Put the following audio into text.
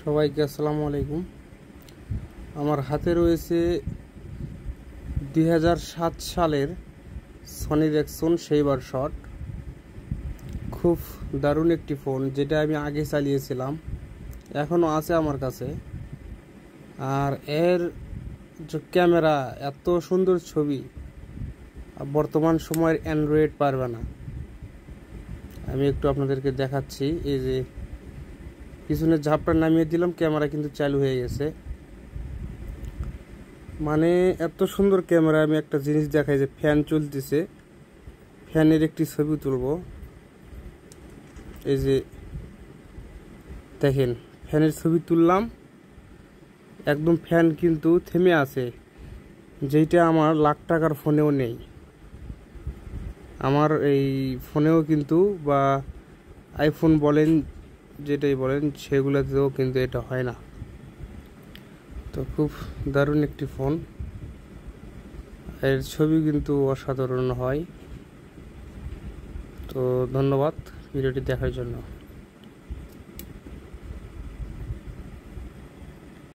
সবাইকে আসসালামু আলাইকুম। আমার হাতে রয়েছে 2007 সালের সনি রেক্সন সেইবার শট। খুব দারুণ একটি ফোন, যেটা আমি আগে চালিয়েছিলাম, এখনও আছে আমার কাছে। আর এর যে ক্যামেরা, এত সুন্দর ছবি বর্তমান সময়ের অ্যান্ড্রয়েড পারবে না। আমি একটু আপনাদেরকে দেখাচ্ছি। এই যে পিছনে ঝাপটা নামিয়ে দিলাম, ক্যামেরা কিন্তু চালু হয়ে গেছে। মানে এত সুন্দর ক্যামেরা। আমি একটা জিনিস দেখাই, যে ফ্যান চলতেছে, ফ্যানের একটি ছবি তুলব। এই যে দেখেন, ফ্যানের ছবি তুললাম, একদম ফ্যান কিন্তু থেমে আছে, যেটা আমার লাখ টাকার ফোনেও নেই। আমার এই ফোনেও কিন্তু, বা আইফোন বলেন, যেটাই বলেন, সেগুলোতেও কিন্তু এটা হয় না। তো খুব দারুণ একটি ফোন, এর ছবি কিন্তু অসাধারণ হয়। তো ধন্যবাদ ভিডিওটি দেখার জন্য।